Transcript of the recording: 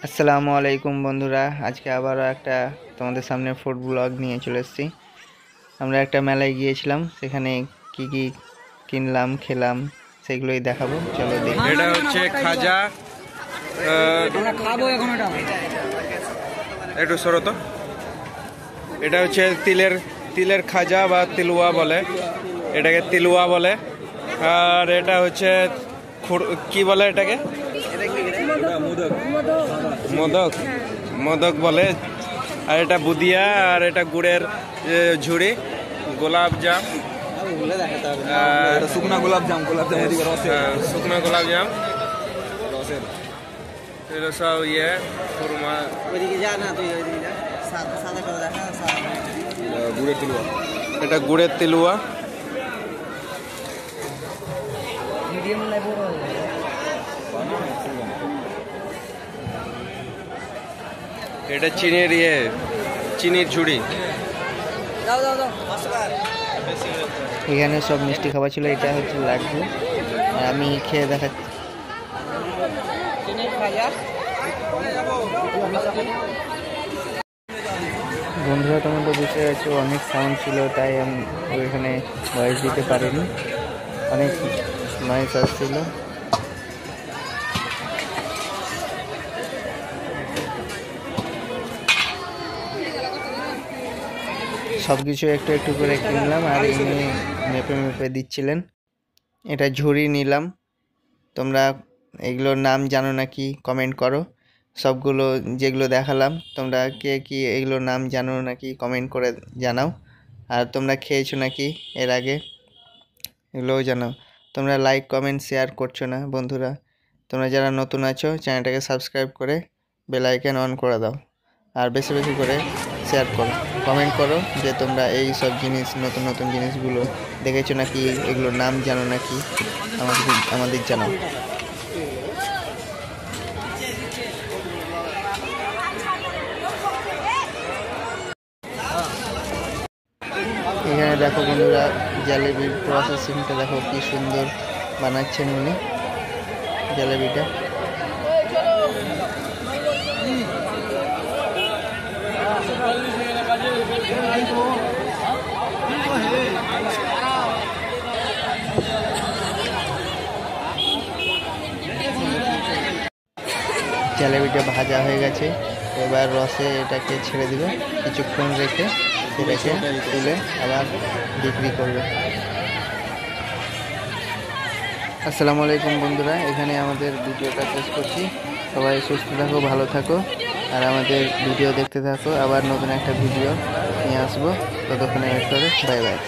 আসসালামু আলাইকুম বন্ধুরা, আজকে আবারও একটা তোমাদের সামনে ফুড ব্লগ নিয়ে চলে এসেছি। আমরা একটা মেলায় গিয়েছিলাম, সেখানে কি কি কিনলাম খেলাম সেগুলোই দেখাবো। চলো দেখি। এটা হচ্ছে খাজা, খাবো এখন এটা একটু সরো তো। এটা হচ্ছে তিলের খাজা বা তিলুয়া বলে, এটাকে তিলুয়া বলে। আর এটা হচ্ছে কি বলে এটাকে, মোদক মোদক বলে। আর এটা বুদিয়া, আর এটা গুড়ের ঝুড়ি, গোলাপ জাম, শুকনা গোলাপ জাম শুকনো গোলাপ জাম, এগুলো সব খুরমা। গুড়ের তিলুয়া, এটা গুড়ের তিলুয়া। এটা চিনির ঝুড়ি। এখানে সব মিষ্টি খাবার ছিল। এটা হচ্ছে লাড্ডু, আর আমি খেয়ে দেখাচ্ছি। বন্ধুরা, তোমরা তো বুঝতে পারছো অনেক সাউন্ড ছিল, তাই আমি ওইখানে ভয়েস দিতে পারিনি। অনেক নয়েজ আসছিল। সব কিছু একটু একটু করে কিনলাম, আর ইনি মেপে মেপে দিচ্ছিলেন। এটা ঝুড়ি নিলাম। তোমরা এগুলোর নাম জানো নাকি কমেন্ট করো। সবগুলো যেগুলো দেখালাম, তোমরা কে কি এগুলোর নাম জানো নাকি কমেন্ট করে জানাও। আর তোমরা খেয়েছো নাকি এর আগে, এগুলোও জানাও। তোমরা লাইক কমেন্ট শেয়ার করছো না বন্ধুরা। তোমরা যারা নতুন আছো চ্যানেলটাকে সাবস্ক্রাইব করে বেল আইকন অন করে দাও। আর বেশি বেশি করে শেয়ার করো, কমেন্ট করো যে তোমরা এই সব জিনিস, নতুন নতুন জিনিসগুলো দেখেছো নাকি, এগুলোর নাম জানো নাকি আমাদের জানাও। এখানে দেখো বন্ধুরা, জালেবির প্রসেসিংটা দেখো কি সুন্দর বানাচ্ছেন উনি জালেবিটা। জালেবিটা ভাজা হয়ে গেছে, এবার রসে এটাকে ছেড়ে দিবে, কিছুক্ষণ রেখে এটাকে তুলে আবার বিক্রি করবে। আসসালামু আলাইকুম বন্ধুরা, এখানে আমাদের ভিডিওটা শেষ করছি। সবাই সুস্থ থাকো, ভালো থাকো, আর আমাদের ভিডিও দেখতে থাকো। আবার নতুন একটা ভিডিও নিয়ে আসবো, ততক্ষণে ওয়েট করো। Bye bye.